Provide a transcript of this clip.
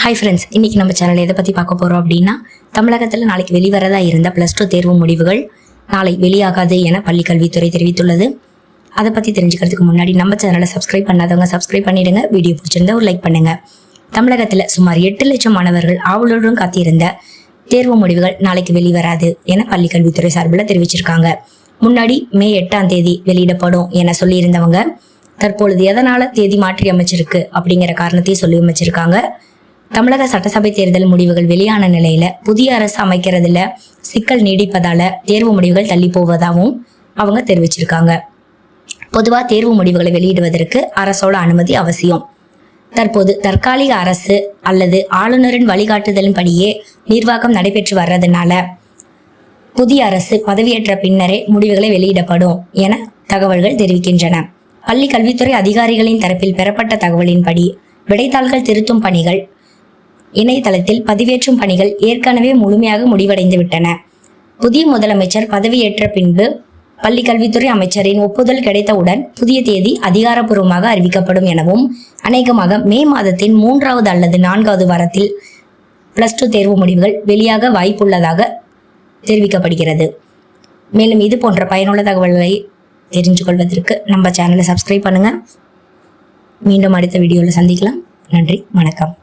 Hi friends, இன்றைக்கி நம்ம சேனலில் எதை பற்றி பார்க்க போகிறோம் அப்படின்னா, தமிழகத்தில் நாளைக்கு வெளிவரதா இருந்த +2 தேர்வு முடிவுகள் நாளை வெளியாகாது என பள்ளிக்கல்வித்துறை தெரிவித்துள்ளது. அதை பற்றி தெரிஞ்சுக்கிறதுக்கு முன்னாடி நம்ம சேனலை சப்ஸ்கிரைப் பண்ணாதவங்க சப்ஸ்கிரைப் பண்ணிடுங்க. வீடியோ பிடிச்சிருந்தா ஒரு லைக் பண்ணுங்கள். தமிழகத்தில் சுமார் 8 லட்சம் மாணவர்கள் ஆவலுடன் காத்திருந்த தேர்வு முடிவுகள் நாளைக்கு வெளிவராது என பள்ளிக்கல்வித்துறை சார்பில் தெரிவிச்சிருக்காங்க. முன்னாடி மே 8ஆம் தேதி வெளியிடப்படும் என சொல்லியிருந்தவங்க தற்பொழுது எதனால தேதி மாற்றி அமைச்சிருக்கு அப்படிங்கிற காரணத்தையும் சொல்லி அமைச்சிருக்காங்க. தமிழக சட்டசபை தேர்தல் முடிவுகள் வெளியான நிலையில புதிய அரசு அமைக்கிறதுல சிக்கல் நீடிப்பதால தேர்வு முடிவுகள் தள்ளி போவதாகவும் அவங்க தெரிவிச்சிருக்காங்க. பொதுவாக தேர்வு முடிவுகளை வெளியிடுவதற்கு அரசோட அனுமதி அவசியம். தற்போது தற்காலிக அரசு அல்லது ஆளுநரின் வழிகாட்டுதலின்படியே நிர்வாகம் நடைபெற்று வர்றதுனால புதிய அரசு பதவியேற்ற பின்னரே முடிவுகளை வெளியிடப்படும் என தகவல்கள் தெரிவிக்கின்றன. பள்ளி கல்வித்துறை அதிகாரிகளின் தரப்பில் பெறப்பட்ட தகவலின்படி விடைத்தாள்கள் திருத்தும் பணிகள் இணையதளத்தில் பதிவேற்றும் பணிகள் ஏற்கனவே முழுமையாக முடிவடைந்து விட்டன. புதிய முதலமைச்சர் பதவியேற்ற பின்பு பள்ளி கல்வித்துறை அமைச்சரின் ஒப்புதல் கிடைத்தவுடன் புதிய தேதி அதிகாரப்பூர்வமாக அறிவிக்கப்படும் எனவும், அநேகமாக மே மாதத்தின் 3வது அல்லது 4வது வாரத்தில் +2 தேர்வு முடிவுகள் வெளியாக வாய்ப்புள்ளதாக தெரிவிக்கப்படுகிறது. மேலும் இது போன்ற பயனுள்ள தகவல்களை தெரிஞ்சு கொள்வதற்கு நம்ம சேனலை சப்ஸ்கிரைப் பண்ணுங்க. மீண்டும் அடுத்த வீடியோவில் சந்திக்கலாம். நன்றி, வணக்கம்.